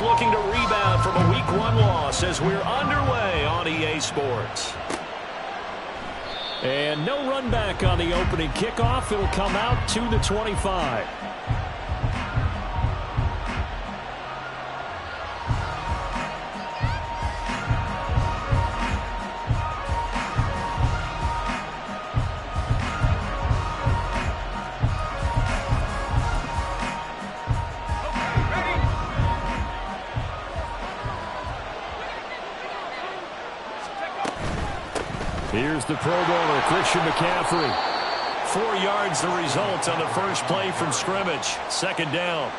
looking to rebound from a Week 1 loss as we're underway on EA Sports. And no run back on the opening kickoff. It'll come out to the 25. Here's the Pro Bowler, Christian McCaffrey. 4 yards the result on the first play from scrimmage. Second down.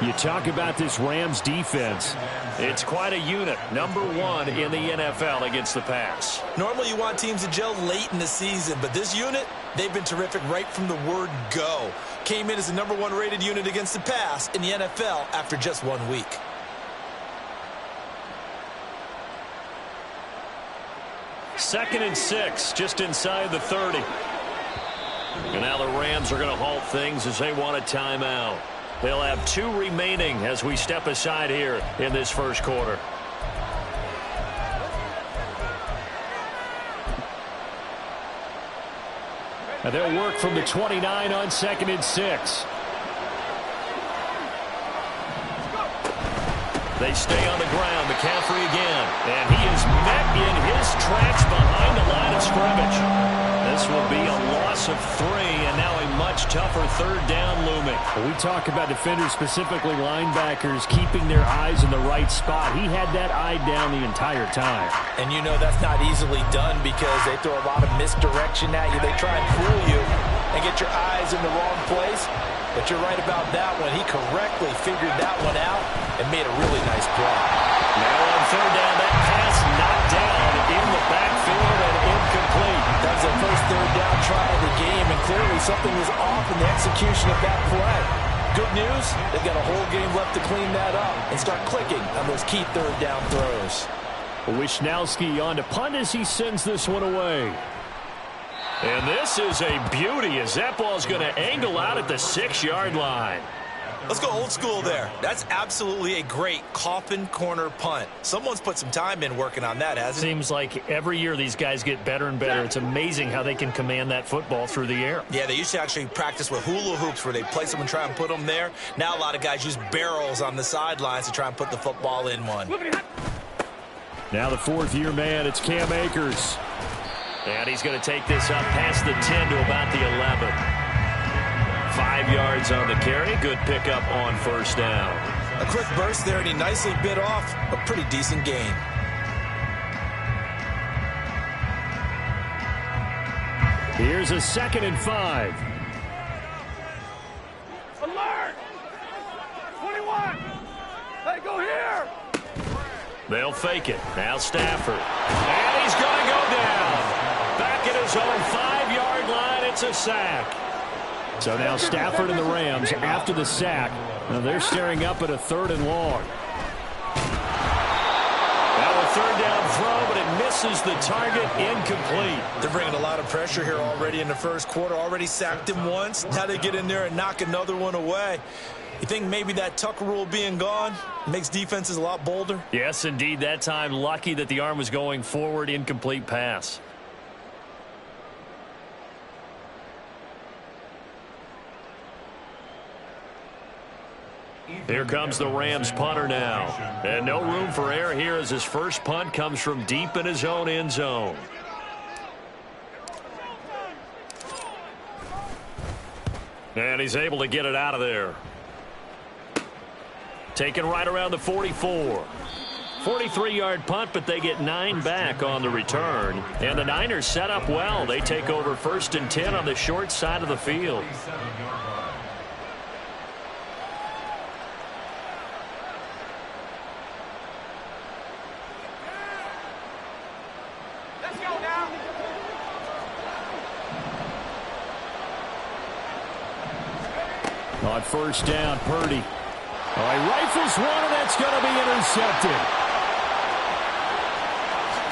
You talk about this Rams defense. It's quite a unit. Number 1 in the NFL against the pass. Normally you want teams to gel late in the season, but this unit, they've been terrific right from the word go. Came in as the number 1 rated unit against the pass in the NFL after just 1 week. Second and 6, just inside the 30. And now the Rams are going to halt things as they want a timeout. They'll have 2 remaining as we step aside here in this first quarter. And they'll work from the 29 on second and 6. They stay on the ground. McCaffrey again. And he is met in his tracks behind the line of scrimmage. This will be a loss of 3, and now a much tougher third down looming. We talk about defenders, specifically linebackers, keeping their eyes in the right spot. He had that eye down the entire time. And you know that's not easily done because they throw a lot of misdirection at you. They try and fool you and get your eyes in the wrong place. But you're right about that one. He correctly figured that one out and made a really nice play. Now on third down, that pass knocked down in the backfield and incomplete. That was their first third down try of the game, and clearly something was off in the execution of that play. Good news, they've got a whole game left to clean that up and start clicking on those key third down throws. Wishnowski on to punt as he sends this one away. And this is a beauty as that ball's going to angle out at the 6-yard line. Let's go old school there. That's absolutely a great coffin corner punt. Someone's put some time in working on that, hasn't it? Seems like every year these guys get better and better. It's amazing how they can command that football through the air. Yeah, they used to actually practice with hula hoops where they place them and try and put them there. Now a lot of guys use barrels on the sidelines to try and put the football in one. Now the 4th-year man, it's Cam Akers. And he's going to take this up past the 10 to about the 11. 5 yards on the carry. Good pickup on first down. A quick burst there, and he nicely bit off a pretty decent gain. Here's a 2nd and 5. Alert! 21! Hey, go here! They'll fake it. Now Stafford. And he's going to go down. Back at his own 5-yard line, it's a sack. So now Stafford and the Rams, after the sack, now they're staring up at a 3rd and long. Now a 3rd down throw, but it misses the target, incomplete. They're bringing a lot of pressure here already in the first quarter. Already sacked him once. Now they get in there and knock another one away. You think maybe that Tucker rule being gone makes defenses a lot bolder? Yes, indeed. That time, lucky that the arm was going forward, incomplete pass. Here comes the Rams punter now. And no room for error here as his first punt comes from deep in his own end zone. And he's able to get it out of there. Taken right around the 44. 43-yard punt, but they get 9 back on the return. And the Niners set up well. They take over 1st and 10 on the short side of the field. On first down, Purdy. Oh, he rifles one, and that's going to be intercepted.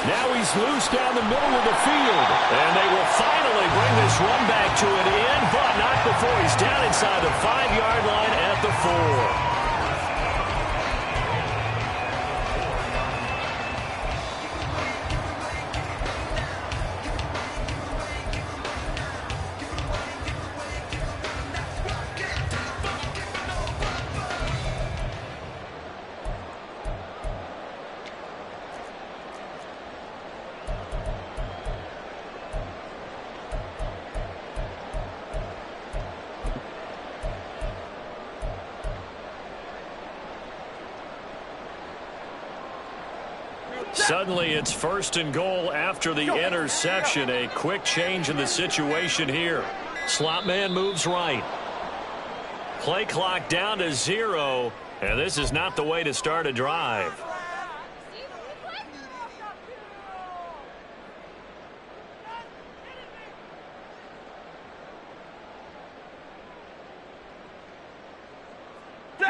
Now he's loose down the middle of the field. And they will finally bring this run back to an end, but not before he's down inside the 5-yard line at the 4. Suddenly it's 1st and goal after the interception. A quick change in the situation here. Slot man moves right. Play clock down to 0, and this is not the way to start a drive.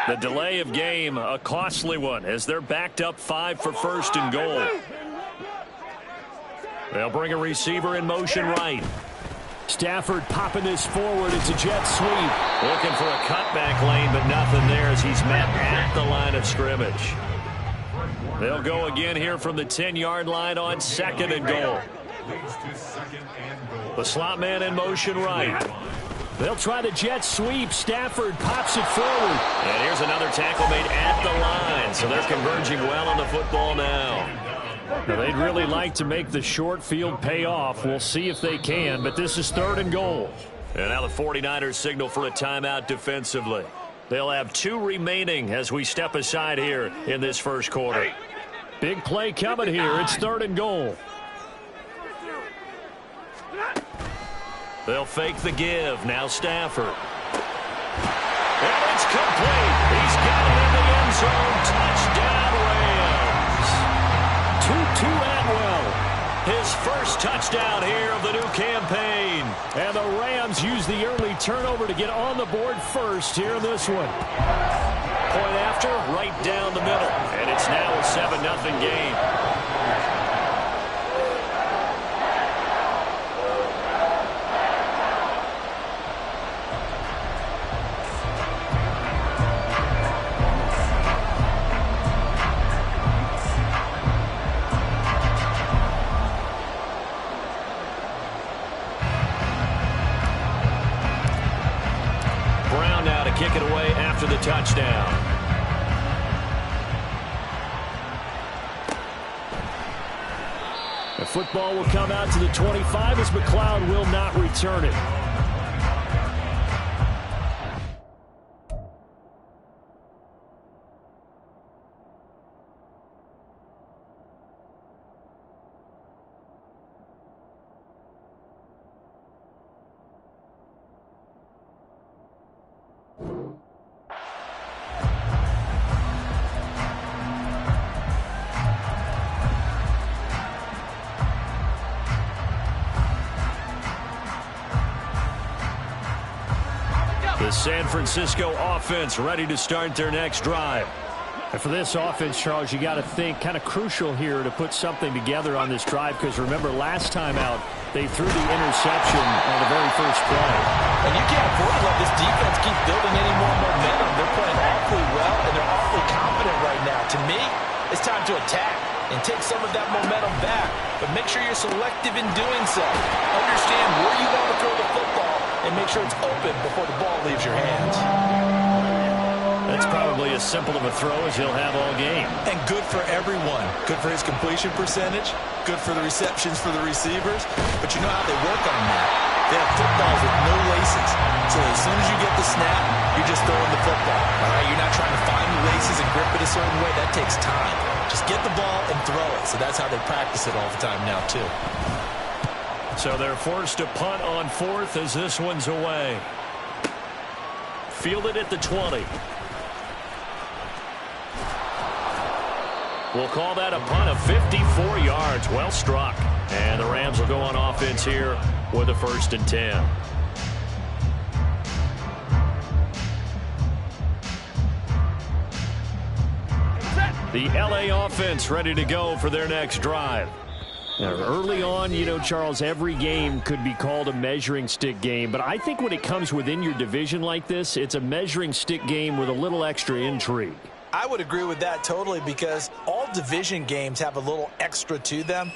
The delay of game, a costly one, as they're backed up 5 for 1st and goal. They'll bring a receiver in motion right. Stafford popping this forward. It's a jet sweep. Looking for a cutback lane, but nothing there as he's met at the line of scrimmage. They'll go again here from the 10-yard line on 2nd and goal. The slot man in motion right. They'll try the jet sweep. Stafford pops it forward. And here's another tackle made at the line, so they're converging well on the football now. Now, they'd really like to make the short field pay off. We'll see if they can, but this is 3rd and goal. And now the 49ers signal for a timeout defensively. They'll have 2 remaining as we step aside here in this first quarter. Big play coming here. It's 3rd and goal. They'll fake the give. Now Stafford. And it's complete. He's got it in the end zone. Touchdown, Rams. Tutu Atwell. His first touchdown here of the new campaign. And the Rams use the early turnover to get on the board first here in this one. Point after, right down the middle. And it's now a 7-0 game. Kick it away after the touchdown. The football will come out to the 25 as McLeod will not return it. San Francisco offense ready to start their next drive. And for this offense, Charles, you got to think kind of crucial here to put something together on this drive, because remember last time out they threw the interception on the very first play. And you can't afford to let this defense keep building any more momentum. They're playing awfully well, and they're awfully confident right now. To me, it's time to attack and take some of that momentum back, but make sure you're selective in doing so. Understand where you want to throw the football and make sure it's open before the ball leaves your hands. That's probably as simple of a throw as he'll have all game. And good for everyone. Good for his completion percentage, good for the receptions for the receivers, but you know how they work on that. They have footballs with no laces, so as soon as you get the snap, you're just throwing the football. All right, you're not trying to find the laces and grip it a certain way. That takes time. Just get the ball and throw it. So that's how they practice it all the time now, too. So they're forced to punt on 4th as this one's away. Fielded at the 20. We'll call that a punt of 54 yards. Well struck. And the Rams will go on offense here with a 1st and 10. The LA offense ready to go for their next drive. Now, early on, you know, Charles, every game could be called a measuring stick game, but I think when it comes within your division like this, it's a measuring stick game with a little extra intrigue. I would agree with that totally, because all division games have a little extra to them.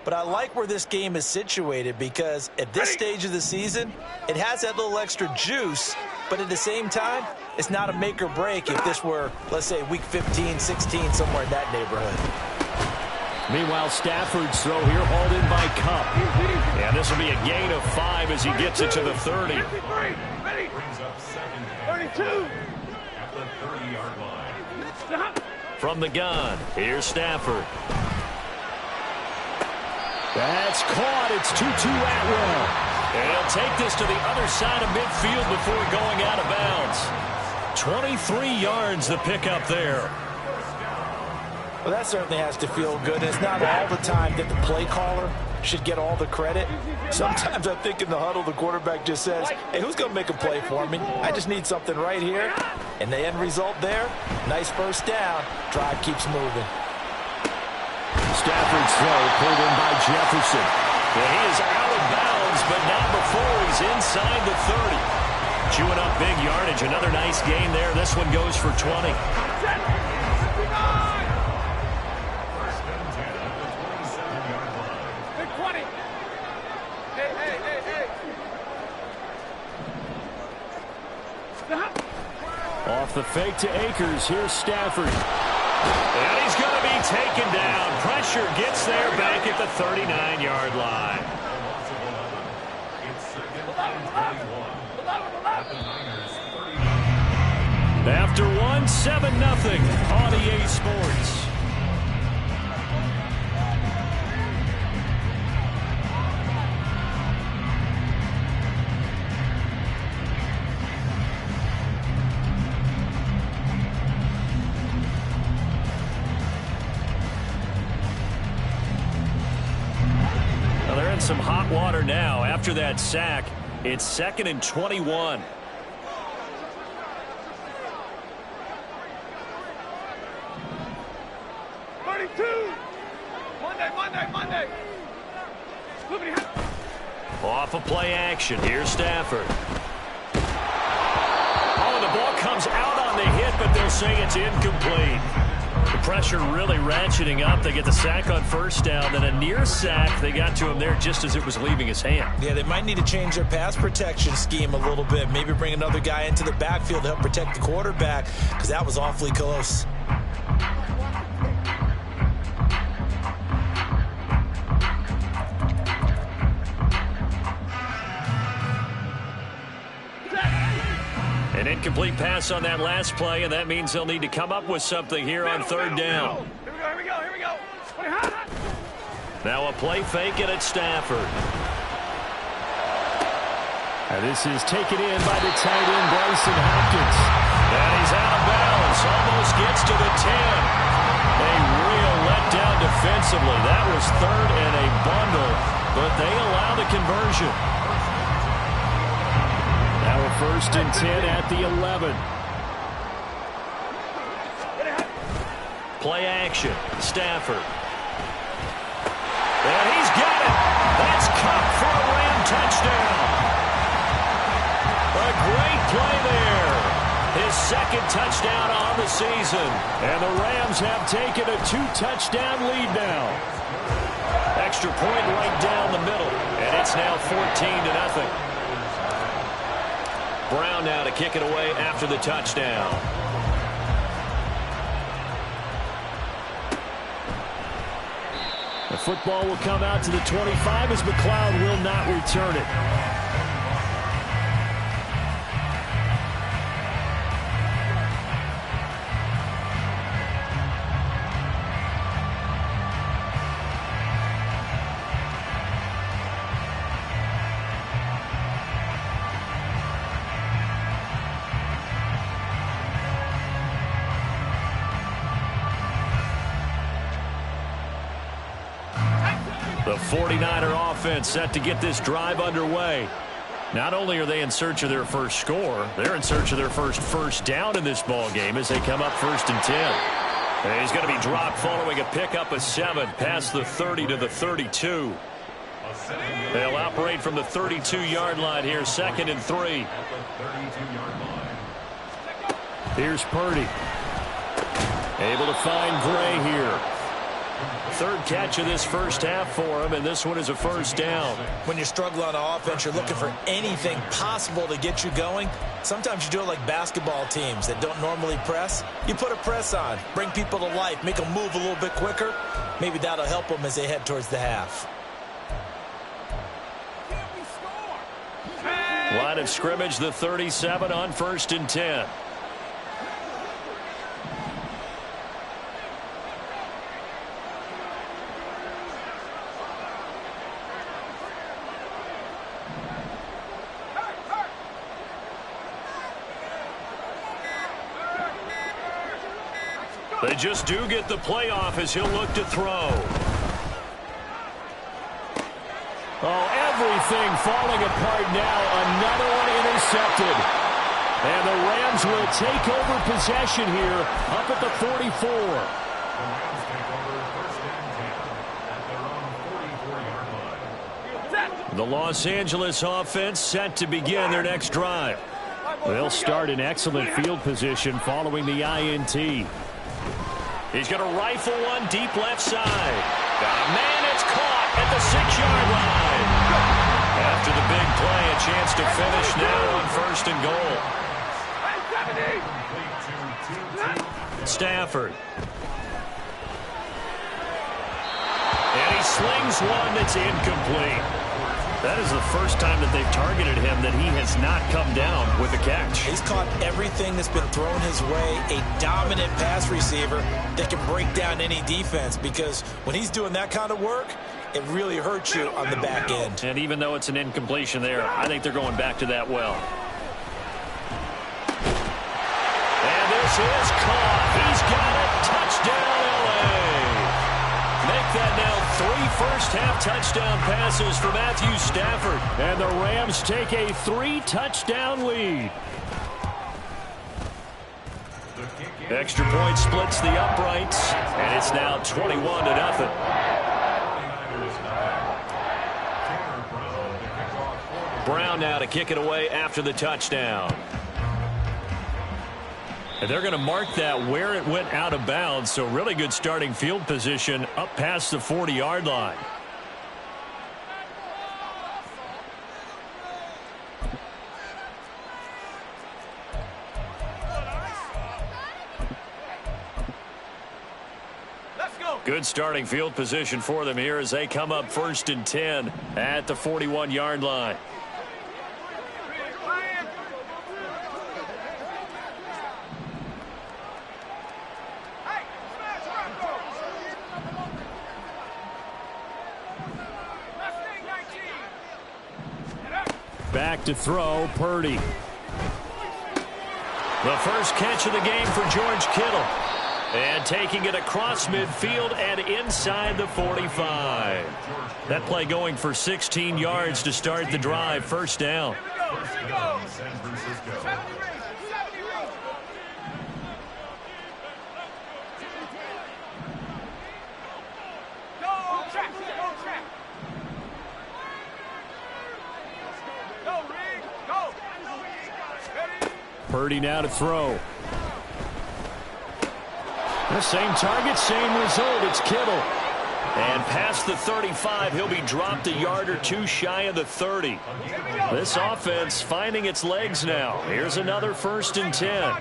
But I like where this game is situated, because at this stage of the season, it has that little extra juice, but at the same time, it's not a make or break if this were, let's say, week 15, 16, somewhere in that neighborhood. Meanwhile, Stafford's throw here hauled in by Cup. And this will be a gain of 5 as he gets it to the 30. Ready? 32. From the gun, here's Stafford. That's caught. It's 2-2 Atwell. And he'll take this to the other side of midfield before going out of bounds. 23 yards the pickup there. Well, that certainly has to feel good. It's not all the time that the play caller should get all the credit. Sometimes I think in the huddle, the quarterback just says, hey, who's going to make a play for me? I just need something right here. And the end result there, nice first down. Drive keeps moving. Stafford's throw pulled in by Jefferson. And he is out of bounds, but not before he's inside the 30. Chewing up big yardage. Another nice gain there. This one goes for 20. Off the fake to Akers. Here's Stafford. And he's going to be taken down. Pressure gets there back at the 39-yard line. After one, 7-0 on EA Sports. Some hot water now after that sack. It's 2nd and 21. Monday. Off of play action. Here's Stafford. Oh, the ball comes out on the hit, but they'll say it's incomplete. The pressure really ratcheting up. They get the sack on first down, then a near sack. They got to him there just as it was leaving his hand. Yeah, they might need to change their pass protection scheme a little bit. Maybe bring another guy into the backfield to help protect the quarterback, because that was awfully close. An incomplete pass on that last play, and that means they'll need to come up with something here on third down. Here we go. Now a play fake, and it's Stafford. And this is taken in by the tight end, Bryson Hopkins. And he's out of bounds, almost gets to the 10. A real letdown defensively. That was third and a bundle, but they allow the conversion. Now a 1st and 10 at the 11. Play action. Stafford. And he's got it. That's Cup for a Ram touchdown. A great play there. His 2nd touchdown on the season. And the Rams have taken a 2-touchdown lead now. Extra point right down the middle. And it's now 14-0. Brown now to kick it away after the touchdown. The football will come out to the 25 as McLeod will not return it. The 49er offense set to get this drive underway. Not only are they in search of their first score, they're in search of their first down in this ball game as they come up 1st and 10. And he's going to be dropped following a pickup of 7 past the 30 to the 32. They'll operate from the 32-yard line here, 2nd and 3. Here's Purdy. Able to find Gray here. 3rd catch of this first half for him, and this one is a 1st down. When you're struggling on offense, you're looking for anything possible to get you going. Sometimes you do it like basketball teams that don't normally press. You put a press on, bring people to life, make them move a little bit quicker. Maybe that'll help them as they head towards the half. Line of scrimmage, the 37 on 1st and 10. They just do get the playoff as he'll look to throw. Oh, everything falling apart now. Another one intercepted. And the Rams will take over possession here up at the 44. The Los Angeles offense set to begin their next drive. They'll start in excellent field position following the INT. He's going to rifle one deep left side. Man, it's caught at the 6-yard line. After the big play, a chance to finish now on 1st and goal. Stafford. And he slings one that's incomplete. That is the first time that they've targeted him that he has not come down with a catch. He's caught everything that's been thrown his way. A dominant pass receiver that can break down any defense, because when he's doing that kind of work, it really hurts you on the back end. And even though it's an incompletion there, I think they're going back to that well. And this is caught. He's got it. Touchdown, L.A. Make that now 3 first-half touchdown passes for Matthew Stafford. And the Rams take a 3-touchdown lead. Extra point splits the uprights, and it's now 21-0. Brown now to kick it away after the touchdown. And they're going to mark that where it went out of bounds, so really good starting field position up past the 40-yard line. Good starting field position for them here as they come up 1st and 10 at the 41-yard line. Back to throw, Purdy. The first catch of the game for George Kittle. And taking it across midfield and inside the 45. That play going for 16 yards to start the drive. 1st down. Purdy now to throw. The same target, same result. It's Kittle. And past the 35, he'll be dropped a yard or two shy of the 30. This offense finding its legs now. Here's another 1st and 10.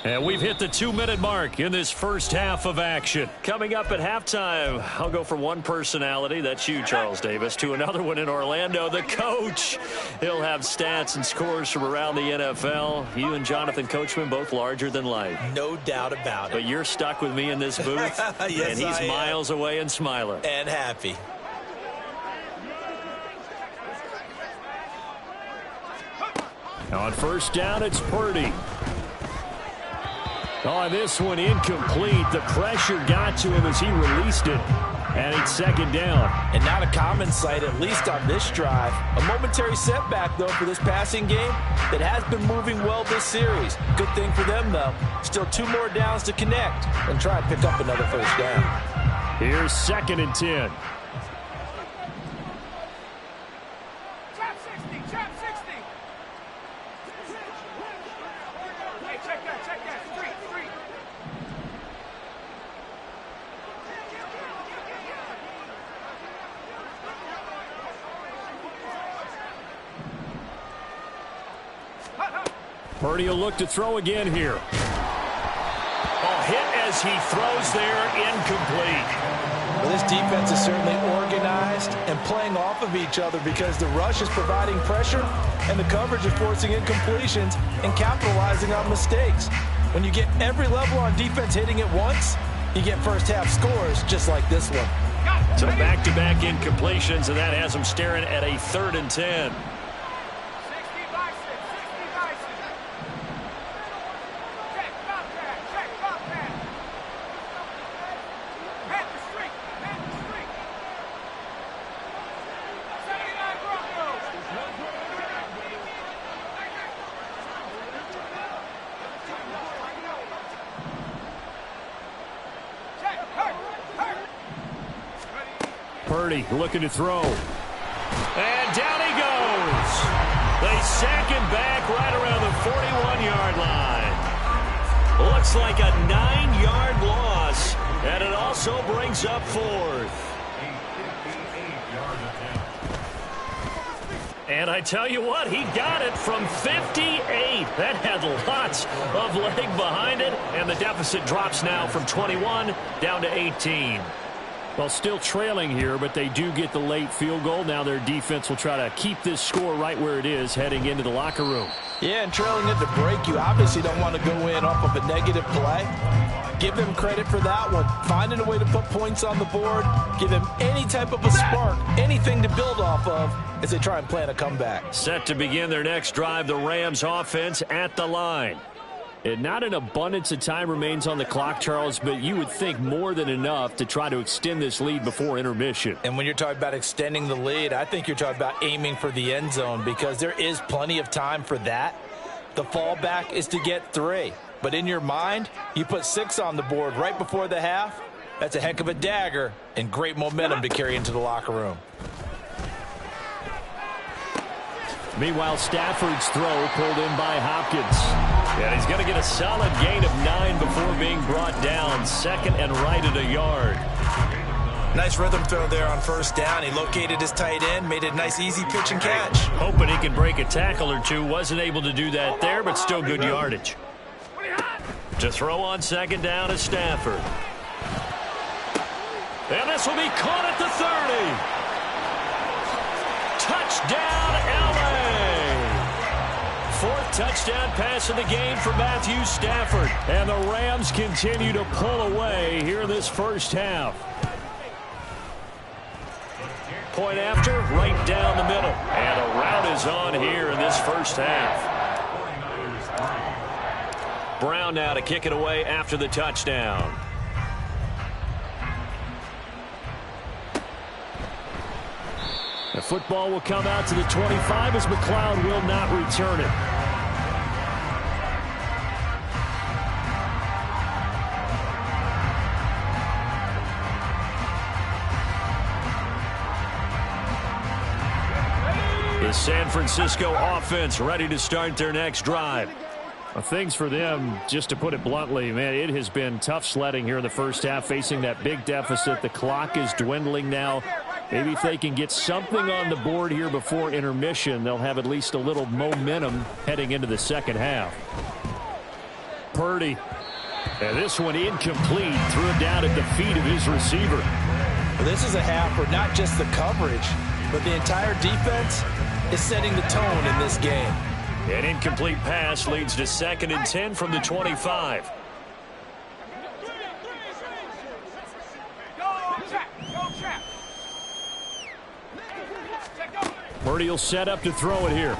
And we've hit the 2-minute mark in this first half of action. Coming up at halftime, I'll go from one personality, that's you, Charles Davis, to another one in Orlando, the coach. He'll have stats and scores from around the NFL. You and Jonathan Coachman, both larger than life. No doubt about it. But you're stuck with me in this booth, yes, and he's miles away and smiling. And happy. On 1st down, it's Purdy. Oh, this one incomplete. The pressure got to him as he released it. And it's 2nd down. And not a common sight, at least on this drive. A momentary setback, though, for this passing game that has been moving well this series. Good thing for them, though. Still 2 more downs to connect and try and pick up another 1st down. Here's 2nd and 10. Purdy will look to throw again here. Oh, hit as he throws there, incomplete. Well, this defense is certainly organized and playing off of each other because the rush is providing pressure and the coverage is forcing incompletions and capitalizing on mistakes. When you get every level on defense hitting it once, you get first half scores just like this one. So back-to-back incompletions, and that has them staring at a 3rd and 10. Purdy looking to throw. And down he goes. They sack him back right around the 41-yard line. Looks like a 9-yard loss, and it also brings up 4th. And I tell you what, he got it from 58. That had lots of leg behind it, and the deficit drops now from 21 down to 18. Well, still trailing here, but they do get the late field goal. Now their defense will try to keep this score right where it is heading into the locker room. Yeah, and trailing it to break, you obviously don't want to go in off of a negative play. Give them credit for that one. Finding a way to put points on the board. Give them any type of a spark, anything to build off of as they try and plan a comeback. Set to begin their next drive, the Rams offense at the line. And not an abundance of time remains on the clock, Charles, but you would think more than enough to try to extend this lead before intermission. And when you're talking about extending the lead, I think you're talking about aiming for the end zone because there is plenty of time for that. The fallback is to get 3. But in your mind, you put 6 on the board right before the half. That's a heck of a dagger and great momentum to carry into the locker room. Meanwhile, Stafford's throw pulled in by Hopkins. And he's going to get a solid gain of 9 before being brought down. 2nd and right at a yard. Nice rhythm throw there on 1st down. He located his tight end, made it a nice easy pitch and catch. Hoping he could break a tackle or two. Wasn't able to do that there, but still good yardage. To throw on 2nd down is Stafford. And this will be caught at the 30. Touchdown, LA! 4th touchdown pass of the game for Matthew Stafford. And the Rams continue to pull away here in this first half. Point after, right down the middle. And a rout is on here in this first half. Brown now to kick it away after the touchdown. The football will come out to the 25 as McLeod will not return it. The San Francisco offense ready to start their next drive. Well, things for them, just to put it bluntly, man, it has been tough sledding here in the first half, facing that big deficit. The clock is dwindling now. Maybe if they can get something on the board here before intermission, they'll have at least a little momentum heading into the second half. Purdy. And this one incomplete. Threw it down at the feet of his receiver. Well, this is a half where not just the coverage, but the entire defense is setting the tone in this game. An incomplete pass leads to 2nd and 10 from the 25. Purdy will set up to throw it here.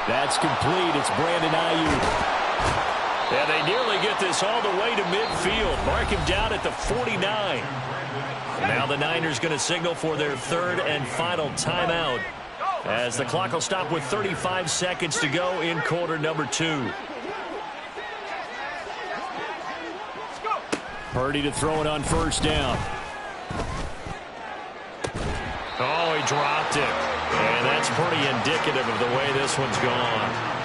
That's complete. It's Brandon Ayuk. And they nearly get this all the way to midfield. Mark him down at the 49. And now the Niners going to signal for their 3rd and final timeout, as the clock will stop with 35 seconds to go in quarter number 2. Purdy to throw it on 1st down. Oh, he dropped it. And that's pretty indicative of the way this one's gone.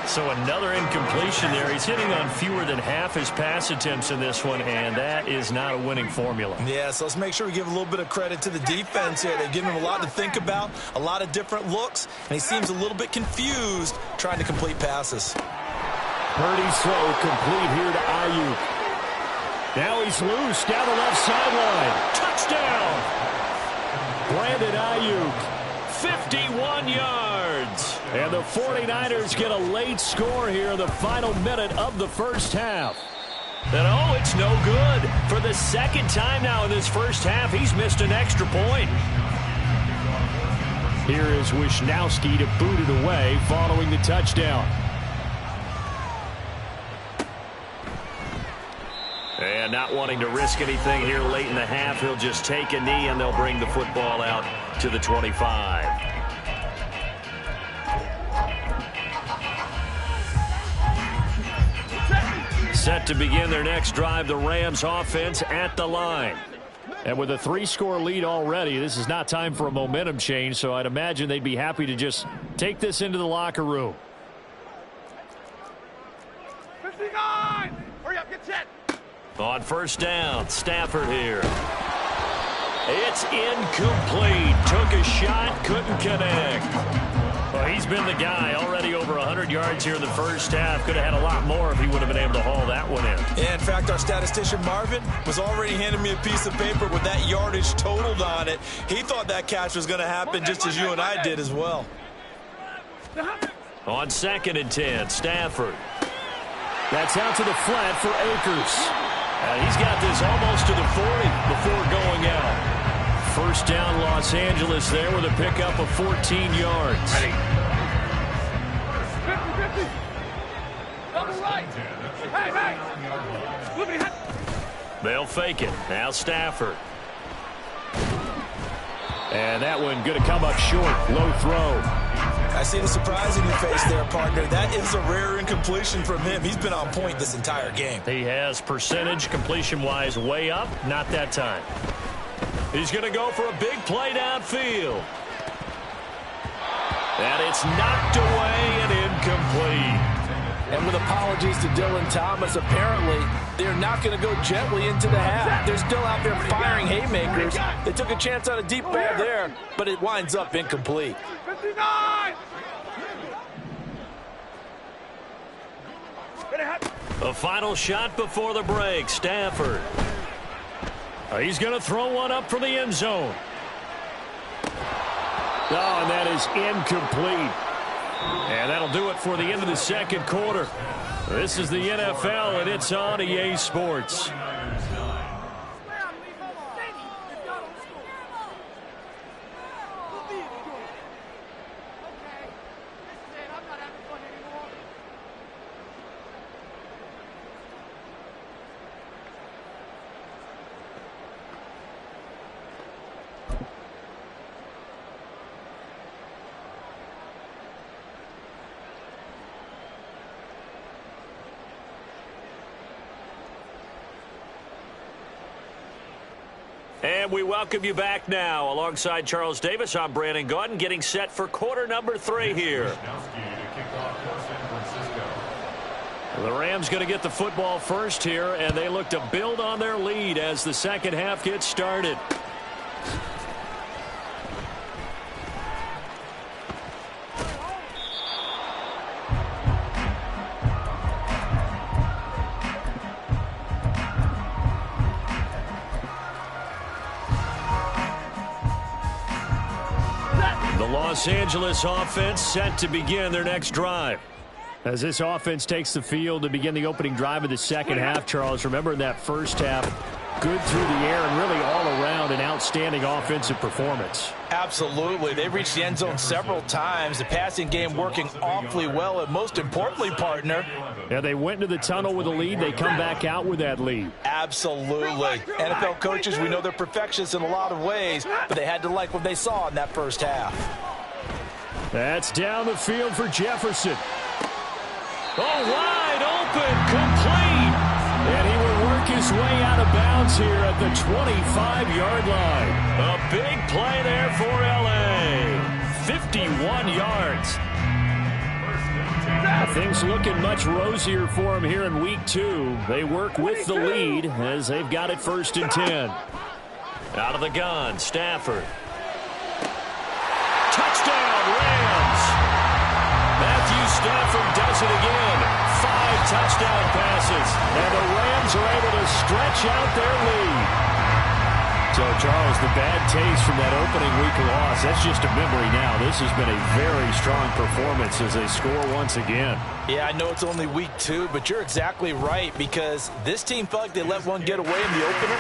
So another incompletion there. He's hitting on fewer than half his pass attempts in this one, and that is not a winning formula. Yeah, so let's make sure we give a little bit of credit to the defense here. They've given him a lot to think about, a lot of different looks, and he seems a little bit confused trying to complete passes. Purdy's throw complete here to Ayuk. Now he's loose down the left sideline. Touchdown! Brandon Ayuk, 51 yards. And the 49ers get a late score here in the final minute of the first half. And oh, it's no good. For the second time now in this first half, he's missed an extra point. Here is Wisnowski to boot it away following the touchdown. And not wanting to risk anything here late in the half, he'll just take a knee and they'll bring the football out to the 25. Set to begin their next drive, the Rams offense at the line. And with a 3-score lead already, this is not time for a momentum change, so I'd imagine they'd be happy to just take this into the locker room. 59! Hurry up, get set! On first down, Stafford here. It's incomplete. Took a shot, couldn't connect. Well, he's been the guy. Already over 100 yards here in the first half. Could have had a lot more if he would have been able to haul that one in. Yeah, in fact, our statistician Marvin was already handing me a piece of paper with that yardage totaled on it. He thought that catch was going to happen just as you and I did as well. On 2nd and 10, Stafford. That's out to the flat for Akers. He's got this almost to the 40 before going out. First down, Los Angeles there with a pickup of 14 yards. 50-50. Double right. Hey. They'll fake it. Now Stafford. And that one going to come up short. Low throw. I see the surprise in your face there, partner. That is a rare incompletion from him. He's been on point this entire game. He has percentage completion-wise way up. Not that time. He's going to go for a big play downfield. And it's knocked away and incomplete. And with apologies to Dylan Thomas, apparently they're not going to go gently into the half. They're still out there firing haymakers. They took a chance on a deep ball there, but it winds up incomplete. 59! A final shot before the break. Stafford. He's going to throw one up for the end zone. Oh, and that is incomplete. And that'll do it for the end of the second quarter. This is the NFL, and it's on EA Sports. And we welcome you back now. Alongside Charles Davis, I'm Brandon Gaudin, getting set for quarter number 3 here. The Rams going to get the football first here, and they look to build on their lead as the second half gets started. Los Angeles offense set to begin their next drive. As this offense takes the field to begin the opening drive of the second half, Charles, remember in that first half, good through the air and really all around an outstanding offensive performance. Absolutely. They reached the end zone several times. The passing game working awfully well, and most importantly, partner. Yeah, they went into the tunnel with a lead. They come back out with that lead. Absolutely. NFL coaches, we know they're perfectionists in a lot of ways, but they had to like what they saw in that first half. That's down the field for Jefferson. Oh, wide open, complete. And he will work his way out of bounds here at the 25-yard line. A big play there for L.A. 51 yards. Things looking much rosier for him here in week 2. They work with the lead as they've got it 1st and 10. Out of the gun, Stafford. Touchdown, Rams. Matthew Stafford does it again. 5 touchdown passes. And the Rams are able to stretch out their lead. So, Charles, the bad taste from that opening week loss, that's just a memory now. This has been a very strong performance as they score once again. Yeah, I know it's only week 2, but you're exactly right, because this team felt like they let one get away in the opener.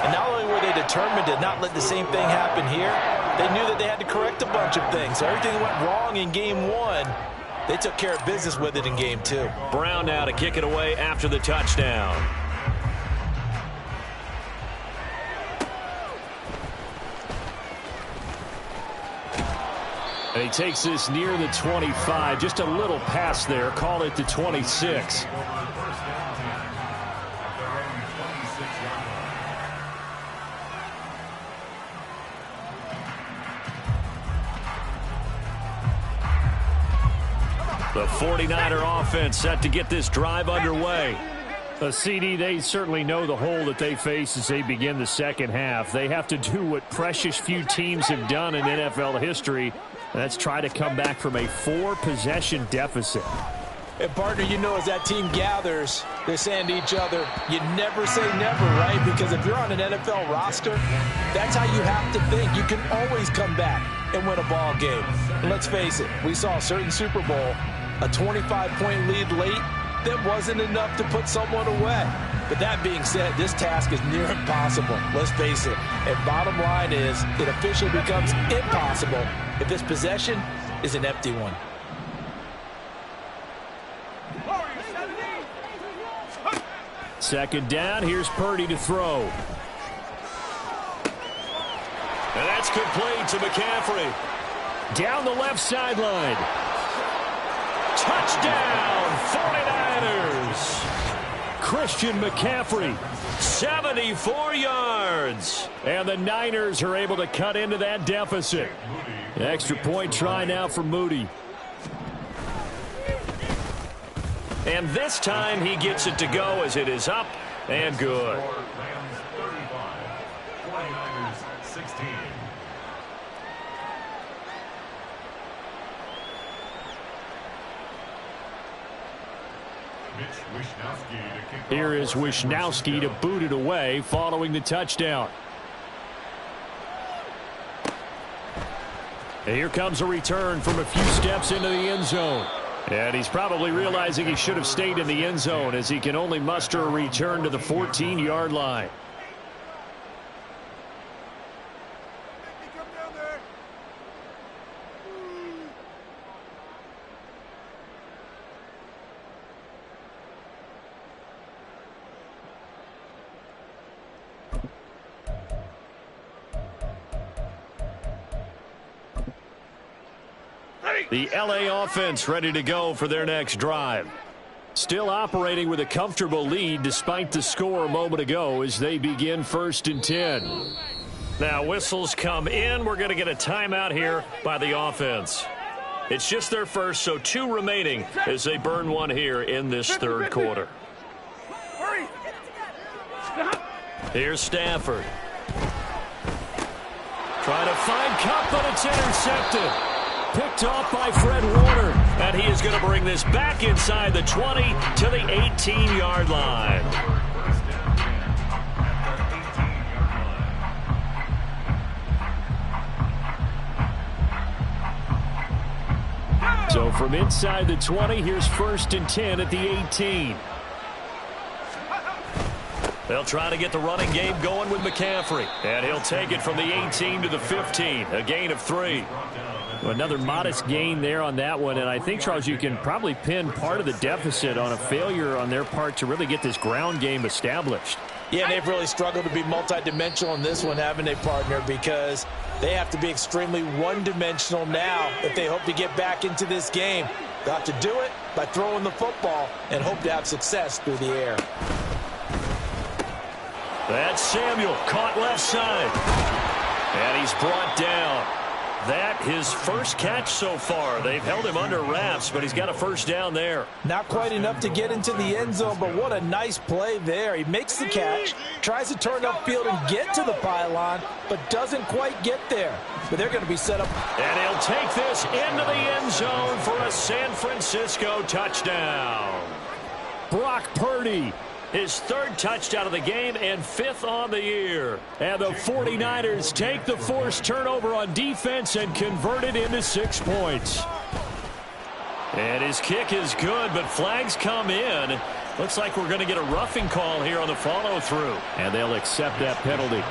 And not only were they determined to not let the same thing happen here, they knew that they had to correct a bunch of things. So everything that went wrong in game 1, they took care of business with it in game 2. Brown now to kick it away after the touchdown. And he takes this near the 25. Just a little pass there. Call it the 26. The 49er offense set to get this drive underway. CD, they certainly know the hole that they face as they begin the second half. They have to do what precious few teams have done in NFL history. That's try to come back from a 4-possession deficit. And, partner, you know, as that team gathers, they're saying to each other, you never say never, right? Because if you're on an NFL roster, that's how you have to think. You can always come back and win a ball game. And let's face it, we saw a certain Super Bowl, a 25-point lead late, that wasn't enough to put someone away. But that being said, this task is near impossible. Let's face it. And bottom line is, it officially becomes impossible if this possession is an empty one. Second down, here's Purdy to throw. And that's complete to McCaffrey. Down the left sideline. Touchdown, 49ers. Christian McCaffrey. 74 yards. And the Niners are able to cut into that deficit. Extra point try now for Moody. And this time he gets it to go as it is up and good. Here is Wisnowski to boot it away following the touchdown. And here comes a return from a few steps into the end zone. And he's probably realizing he should have stayed in the end zone as he can only muster a return to the 14-yard line. The LA offense ready to go for their next drive. Still operating with a comfortable lead despite the score a moment ago as they begin 1st and 10. Now whistles come in. We're going to get a timeout here by the offense. It's just their first, so 2 remaining as they burn one here in this third quarter. Here's Stafford. Trying to find Kupp, but it's intercepted. Picked off by Fred Warner. And he is going to bring this back inside the 20 to the 18-yard line. So from inside the 20, here's 1st and 10 at the 18. They'll try to get the running game going with McCaffrey. And he'll take it from the 18 to the 15, a gain of 3. Another modest gain there on that one, and I think, Charles, you can probably pin part of the deficit on a failure on their part to really get this ground game established. Yeah, they've really struggled to be multidimensional in this one, haven't they, partner? Because they have to be extremely one-dimensional now if they hope to get back into this game. They'll have to do it by throwing the football and hope to have success through the air. That's Samuel, caught left side. And he's brought down. That his first catch so far. They've held him under wraps, but he's got a first down there. Not quite enough to get into the end zone, but what a nice play there. He makes the catch, tries to turn upfield and get to the pylon, but doesn't quite get there. But they're going to be set up. And he'll take this into the end zone for a San Francisco touchdown. Brock Purdy His third touchdown of the game and 5th on the year. And the 49ers take the forced turnover on defense and convert it into 6 points. And his kick is good, but flags come in. Looks like we're going to get a roughing call here on the follow-through. And they'll accept that penalty.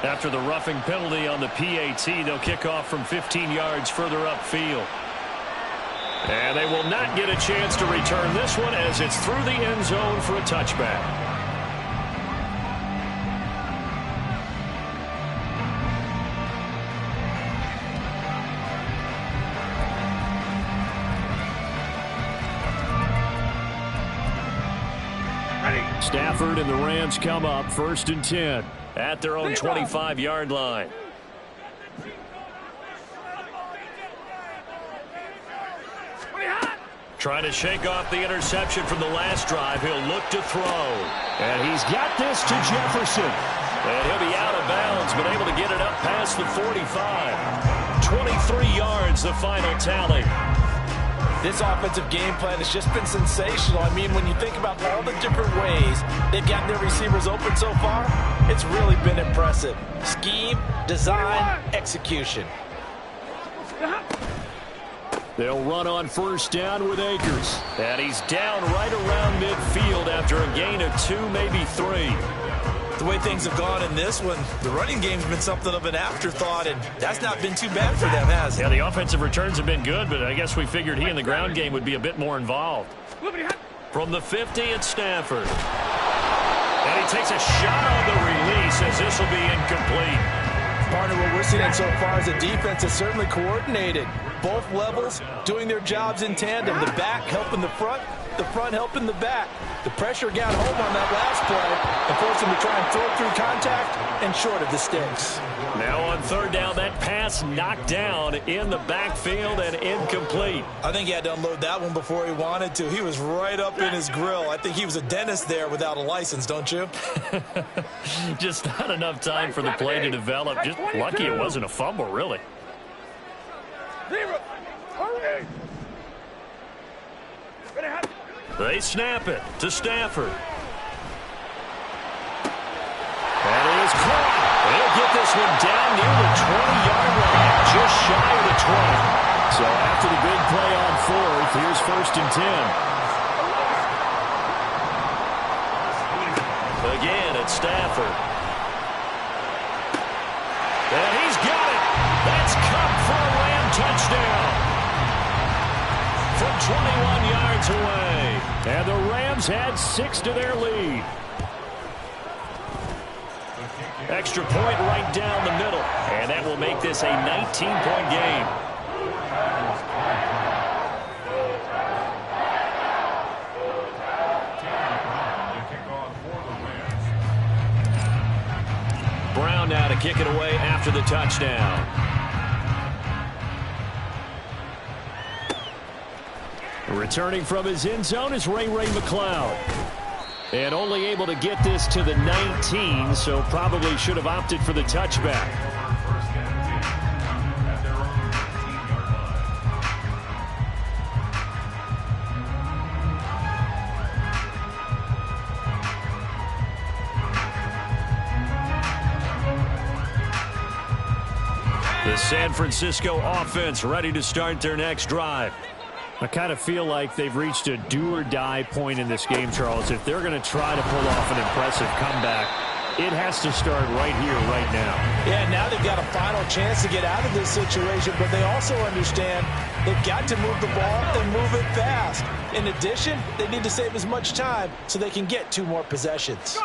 After the roughing penalty on the PAT, they'll kick off from 15 yards further upfield. And they will not get a chance to return this one as it's through the end zone for a touchback. Stafford and the Rams come up 1st and 10 at their own 25-yard line. Trying to shake off the interception from the last drive. He'll look to throw. And he's got this to Jefferson. And he'll be out of bounds, but able to get it up past the 45. 23 yards, the final tally. This offensive game plan has just been sensational. I mean, when you think about all the different ways they've gotten their receivers open so far, it's really been impressive. Scheme, design, execution. They'll run on 1st down with Akers. And he's down right around midfield after a gain of 2, maybe 3. The way things have gone in this one, the running game's been something of an afterthought, and that's not been too bad for them, has it? Yeah, the offensive returns have been good, but I guess we figured he in the ground game would be a bit more involved. From the 50, it's Stafford. And he takes a shot on the release as this will be incomplete. Partner, what we're seeing so far is the defense is certainly coordinated. Both levels doing their jobs in tandem. The back helping the front helping the back. The pressure got home on that last play and forced him to try and throw through contact and short of the sticks. Now on 3rd down, that pass knocked down in the backfield and incomplete. I think he had to unload that one before he wanted to. He was right up in his grill. I think he was a dentist there without a license, don't you? Just not enough time for the play to develop. Just lucky it wasn't a fumble, really. They snap it to Stafford. And it is caught. They'll get this one down near the 20-yard line, just shy of the 20. So after the big play on 4th, here's 1st and 10. Again, it's Stafford. And he's got it. That's Cup for a Ram touchdown. From 21 yards away. And the Rams add 6 to their lead. Extra point right down the middle. And that will make this a 19-point game. Brown now to kick it away after the touchdown. Returning from his end zone is Ray McCloud. And only able to get this to the 19, so probably should have opted for the touchback. The San Francisco offense ready to start their next drive. I kind of feel like they've reached a do-or-die point in this game, Charles. If they're going to try to pull off an impressive comeback, it has to start right here, right now. Yeah, now they've got a final chance to get out of this situation, but they also understand they've got to move the ball and move it fast. In addition, they need to save as much time so they can get 2 more possessions.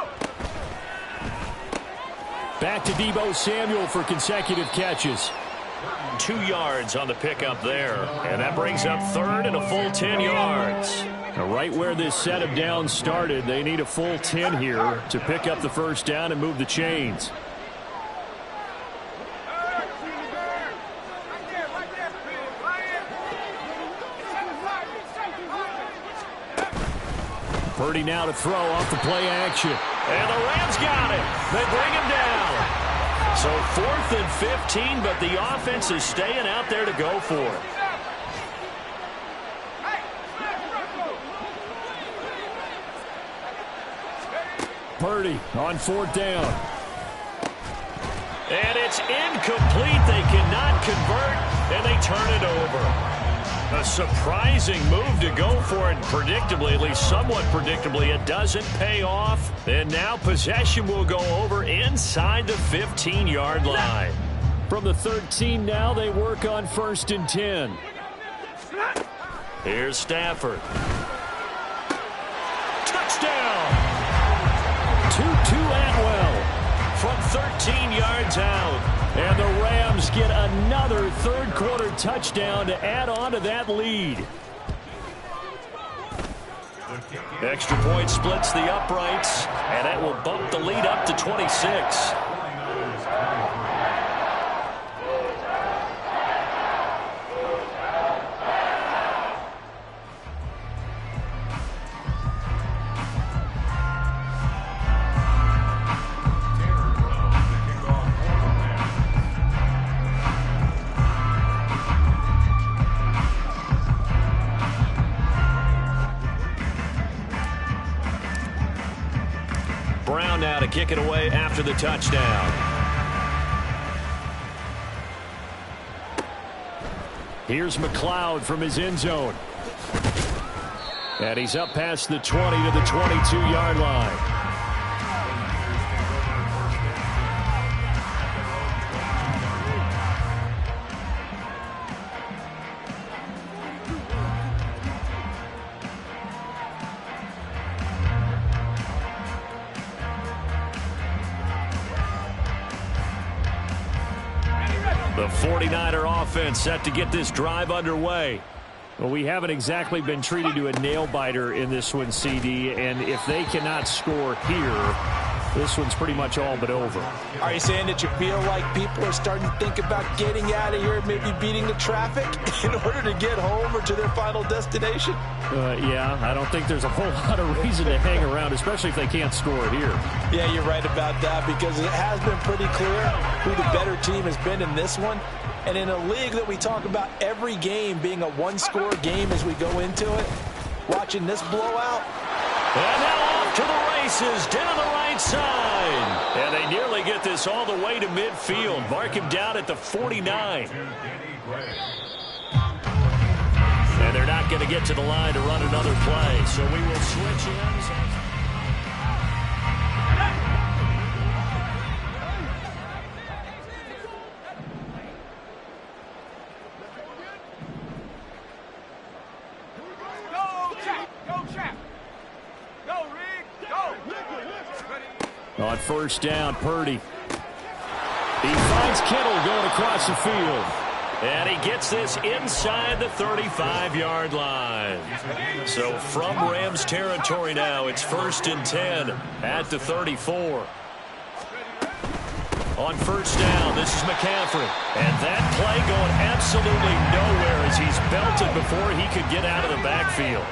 Back to Deebo Samuel for consecutive catches. 2 yards on the pickup there. And that brings up 3rd and a full 10 yards. Now, right where this set of downs started, they need a full 10 here to pick up the 1st down and move the chains. Purdy now to throw off the play action. And the Rams got it. They bring him down. So 4th and 15, but the offense is staying out there to go for it. Purdy on 4th down. And it's incomplete. They cannot convert, and they turn it over. A surprising move to go for it, predictably, at least somewhat predictably. It doesn't pay off, and now possession will go over inside the 15-yard line. From the 13 now, they work on 1st and 10. Here's Stafford. Touchdown! Tutu Atwell from 13 yards out. And the Rams get another third-quarter touchdown to add on to that lead. Extra point splits the uprights, and that will bump the lead up to 26. Brown now to kick it away after the touchdown. Here's McLeod from his end zone. And he's up past the 20 to the 22-yard line. The 49er offense set to get this drive underway. Well, we haven't exactly been treated to a nail-biter in this one, CD, and if they cannot score here, this one's pretty much all but over. Are you saying that you feel like people are starting to think about getting out of here, maybe beating the traffic in order to get home or to their final destination? Yeah, I don't think there's a whole lot of reason to hang around, especially if they can't score it here. Yeah, you're right about that, because it has been pretty clear who the better team has been in this one. And in a league that we talk about every game being a one-score game as we go into it, watching this blowout. And now off to the races down the right side. And they nearly get this all the way to midfield. Mark him down at the 49. And they're not going to get to the line to run another play. So we will switch ends. On 1st down, Purdy. He finds Kittle going across the field. And he gets this inside the 35-yard line. So from Rams territory now, it's 1st and 10 at the 34. On 1st down, this is McCaffrey. And that play going absolutely nowhere as he's belted before he could get out of the backfield.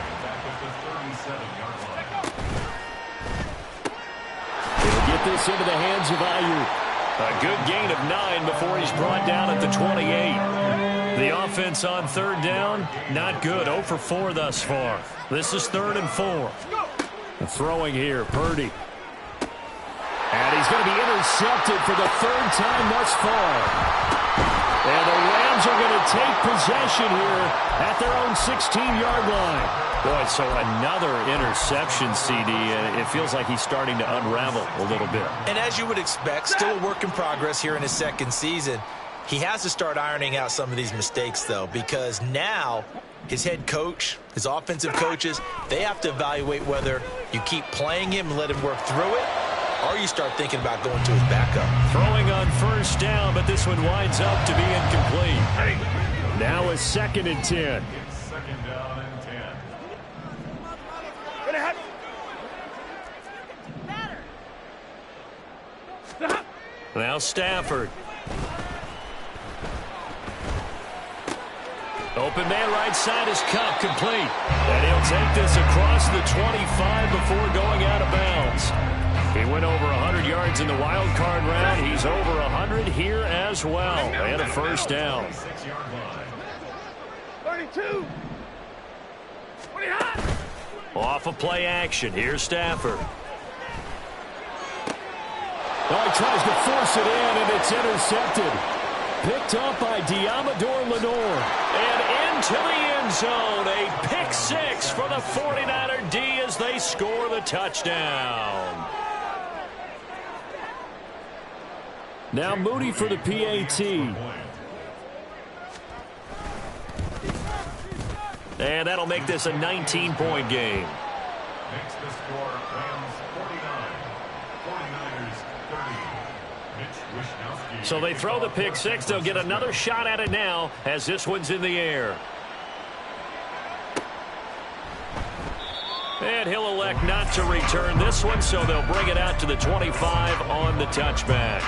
Get this into the hands of Ayuk. A good gain of 9 before he's brought down at the 28. The offense on 3rd down, not good. 0 for 4 thus far. This is 3rd and 4. Throwing here, Purdy. And he's going to be intercepted for the 3rd time thus far. And the Rams are going to take possession here at their own 16-yard line. Boy, so another interception, CD, and it feels like he's starting to unravel a little bit. And as you would expect, still a work in progress here in his 2nd season. He has to start ironing out some of these mistakes, though, because now his head coach, his offensive coaches, they have to evaluate whether you keep playing him and let him work through it, or you start thinking about going to his backup. Throwing on 1st down, but this one winds up to be incomplete. Now a 2nd and 10. Now Stafford. Open man right side is Cup, complete. And he'll take this across the 25 before going out of bounds. He went over 100 yards in the wild card round. He's over 100 here as well. And a 1st down. 32. 29. Off of play action. Here's Stafford. Oh, he tries to force it in, and it's intercepted. Picked up by Diamador Lenore. And into the end zone. A pick six for the 49er D as they score the touchdown. Now Moody for the PAT. And that'll make this a 19-point game. Makes the score Rams 49, 49ers 30. So they throw the pick six. They'll get another shot at it now as this one's in the air. And he'll elect not to return this one, so they'll bring it out to the 25 on the touchback.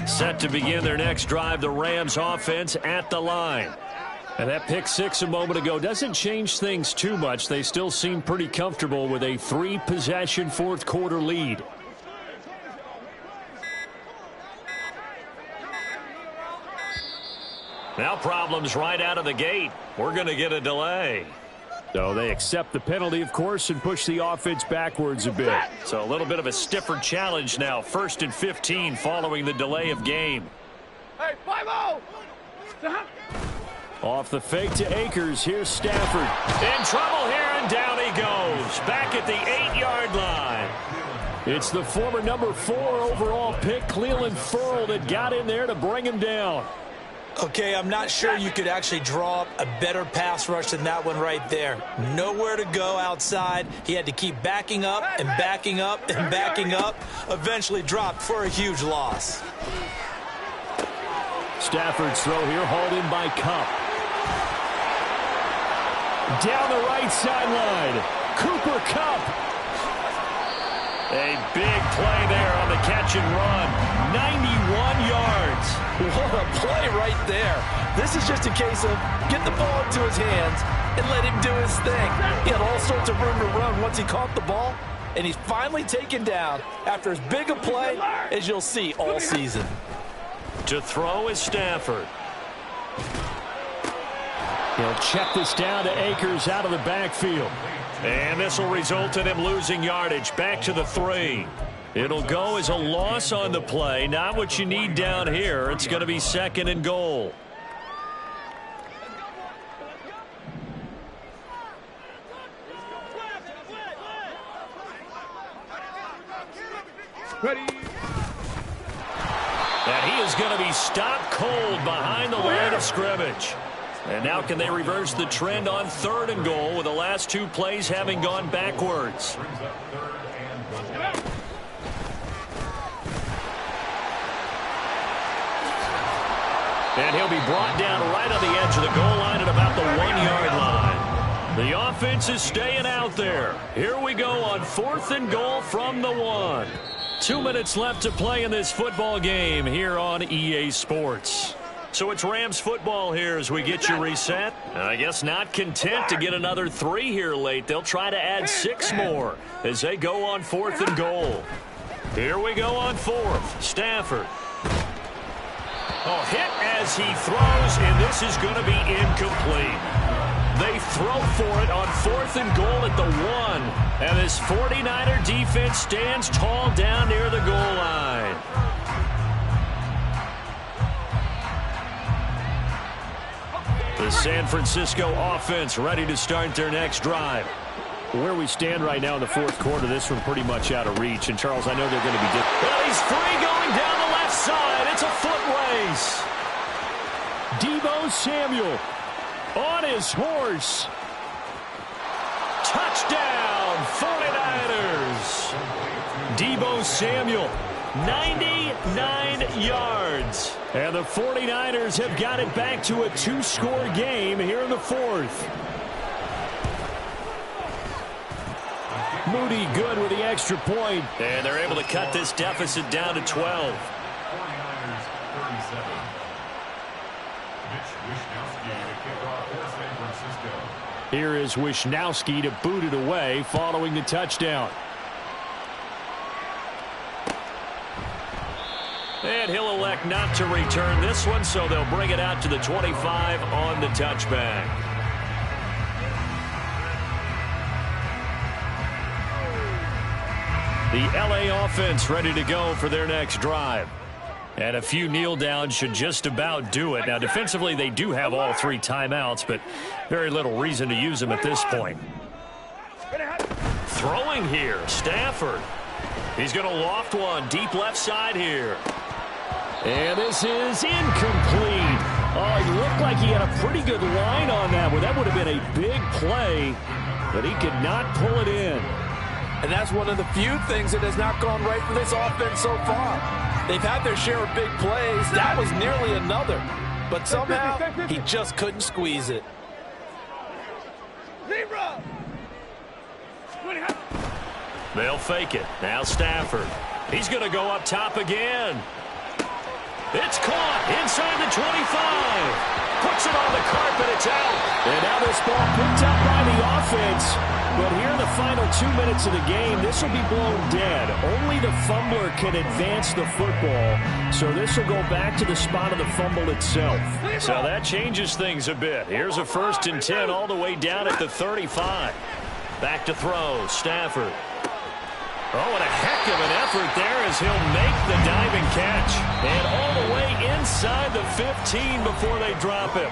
Set to begin their next drive, the Rams offense at the line. And that pick six a moment ago doesn't change things too much. They still seem pretty comfortable with a 3-possession fourth quarter lead. Now problems right out of the gate. We're going to get a delay. So they accept the penalty, of course, and push the offense backwards a bit. So a little bit of a stiffer challenge now. 1st and 15 following the delay of game. Hey, 5-0! Off the fake to Akers. Here's Stafford. In trouble here, and down he goes. Back at the 8-yard line. It's the former number 4 overall pick, Cleveland Ferrell, that got in there to bring him down. Okay, I'm not sure you could actually draw up a better pass rush than that one right there. Nowhere to go outside. He had to keep backing up and backing up and backing up. Eventually dropped for a huge loss. Stafford's throw here hauled in by Kupp. Down the right sideline. Cooper Kupp. A big play there on the catch and run. 91 yards. What a play right there. This is just a case of get the ball into his hands and let him do his thing. He had all sorts of room to run once he caught the ball, and he's finally taken down after as big a play as you'll see all season. To throw is Stafford. He'll check this down to Akers out of the backfield. And this will result in him losing yardage back to the 3. It'll go as a loss on the play. Not what you need down here. It's going to be 2nd and goal. Ready. And he is going to be stopped cold behind the line of scrimmage. And now can they reverse the trend on 3rd and goal with the last 2 plays having gone backwards? And he'll be brought down right on the edge of the goal line at about the 1-yard line. The offense is staying out there. Here we go on 4th and goal from the 1. 2 minutes left to play in this football game here on EA Sports. So it's Rams football here as we get you reset. I guess not content to get another 3 here late. They'll try to add 6 more as they go on 4th and goal. Here we go on 4th. Stafford. Oh, hit as he throws, and this is going to be incomplete. They throw for it on 4th and goal at the 1. And this 49er defense stands tall down near the goal line. The San Francisco offense ready to start their next drive. Where we stand right now in the 4th quarter, this one pretty much out of reach. And, Charles, I know they're going to be different. Well, he's free going down the left side. It's a foot race. Deebo Samuel on his horse. Touchdown, 49ers. Deebo Samuel, 99 yards. And the 49ers have got it back to a 2-score game here in the 4th. Moody good with the extra point. And they're able to cut this deficit down to 12. 49ers 37. Mitch Wishnowsky to kick off for San Francisco. Here is Wisnowski to boot it away following the touchdown. And he'll elect not to return this one, so they'll bring it out to the 25 on the touchback. The LA offense ready to go for their next drive. And a few kneel downs should just about do it. Now, defensively, they do have all 3 timeouts, but very little reason to use them at this point. Throwing here, Stafford. He's going to loft one deep left side here. And this is incomplete. Oh, he looked like he had a pretty good line on that one. That would have been a big play, but he could not pull it in. And that's one of the few things that has not gone right for this offense so far. They've had their share of big plays. That was nearly another. But somehow, he just couldn't squeeze it. They'll fake it. Now Stafford. He's going to go up top again. It's caught inside the 25. Puts it on the carpet. It's out. And now this ball picked up by the offense. But here in the final 2 minutes of the game, this will be blown dead. Only the fumbler can advance the football. So this will go back to the spot of the fumble itself. So that changes things a bit. Here's a 1st and 10 all the way down at the 35. Back to throw. Stafford. Oh, and a heck of an effort there as he'll make the diving catch. And all the way inside the 15 before they drop him.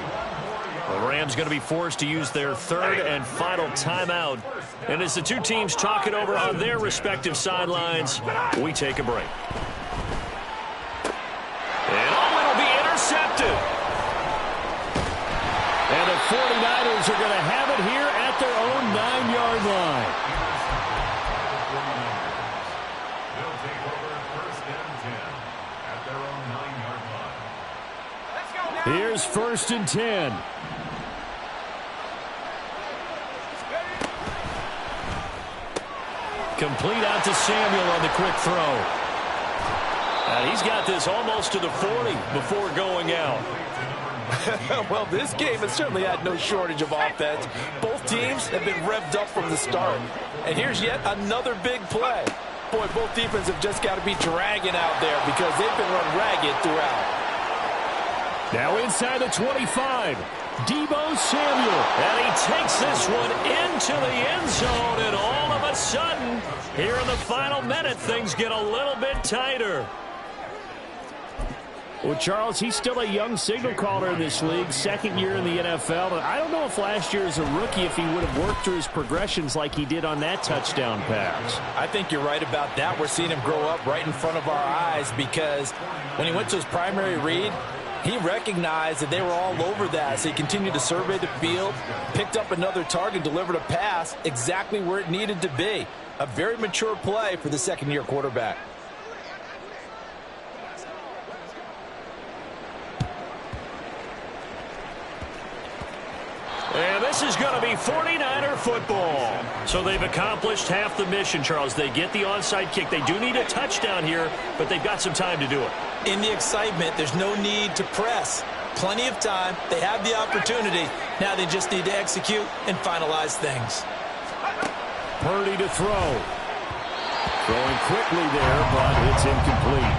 The Rams going to be forced to use their 3rd and final timeout. And as the two teams talk it over on their respective sidelines, we take a break. And it'll be intercepted. And the 49ers are going to have it here at their own 9-yard line. They'll take over 1st and 10 at their own 9-yard line. Here's 1st and 10. Complete out to Samuel on the quick throw. And he's got this almost to the 40 before going out. Well, this game has certainly had no shortage of offense. Both teams have been revved up from the start. And here's yet another big play. Boy, both defenses have just got to be dragging out there because they've been run ragged throughout. Now inside the 25, Deebo Samuel. And he takes this one into the end zone, and all of a sudden, here in the final minute, things get a little bit tighter. Well, Charles, he's still a young signal caller in this league, 2nd year in the NFL. And I don't know if last year as a rookie, if he would have worked through his progressions like he did on that touchdown pass. I think you're right about that. We're seeing him grow up right in front of our eyes because when he went to his primary read, he recognized that they were all over that. So he continued to survey the field, picked up another target, delivered a pass exactly where it needed to be. A very mature play for the 2nd-year quarterback. And this is going to be 49er football. So they've accomplished half the mission, Charles. They get the onside kick. They do need a touchdown here, but they've got some time to do it. In the excitement, there's no need to press. Plenty of time. They have the opportunity. Now they just need to execute and finalize things. Purdy to throw. Throwing quickly there, but it's incomplete.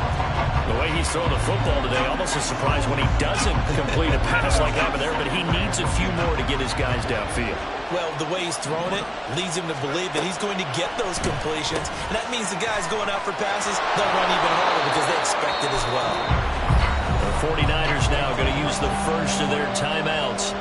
The way he's throwing the football today, almost a surprise when he doesn't complete a pass like that there, but he needs a few more to get his guys downfield. Well, the way he's throwing it leads him to believe that he's going to get those completions. And that means the guys going out for passes, they'll run even harder because they expect it as well. The 49ers now going to use the first of their timeouts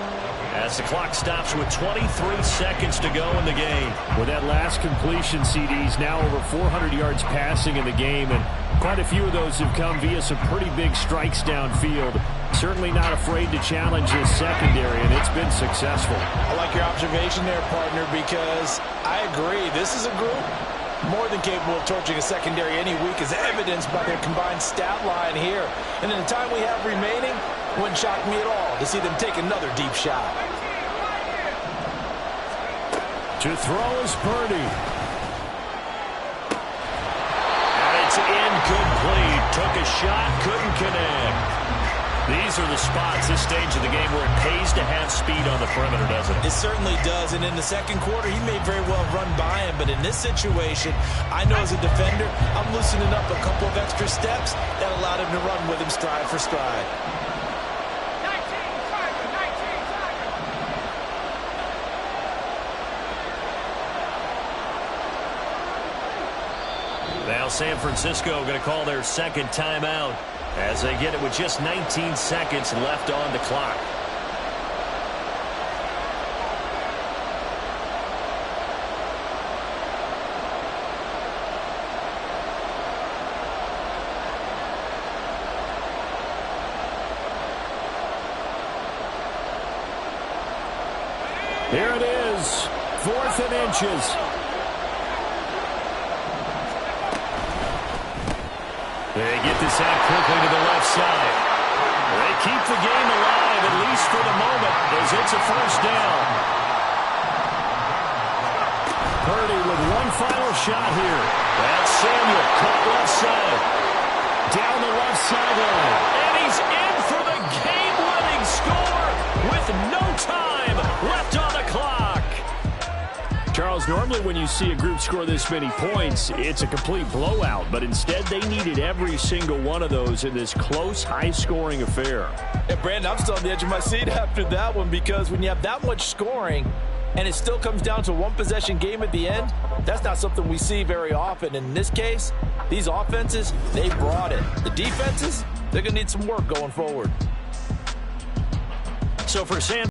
as the clock stops with 23 seconds to go in the game. With that last completion, CD's now over 400 yards passing in the game, and quite a few of those have come via some pretty big strikes downfield. Certainly not afraid to challenge this secondary, and it's been successful. I like your observation there, partner, because I agree. This is a group more than capable of torching a secondary any week, as evidenced by their combined stat line here. And in the time we have remaining, it wouldn't shock me at all to see them take another deep shot. To throw is Purdy. And it's incomplete. Took a shot, couldn't connect. These are the spots, this stage of the game, where it pays to have speed on the perimeter, doesn't it? It certainly does, and in the second quarter, he may very well run by him, but in this situation, I know as a defender, I'm loosening up a couple of extra steps that allowed him to run with him stride for stride. 19 seconds. Now San Francisco going to call their second timeout as they get it with just 19 seconds left on the clock. Here it is, 4th and inches. They get this out quickly to the left side. They keep the game alive, at least for the moment, as it's a first down. Purdy with one final shot here. That's Samuel, caught left side. Down the left sideline. And he's in for the game-winning score with no time left on the clock. Charles, normally when you see a group score this many points, it's a complete blowout. But instead, they needed every single one of those in this close, high-scoring affair. And Brandon, I'm still on the edge of my seat after that one, because when you have that much scoring and it still comes down to one possession game at the end, that's not something we see very often. In this case, these offenses, they brought it. The defenses, they're going to need some work going forward. So for San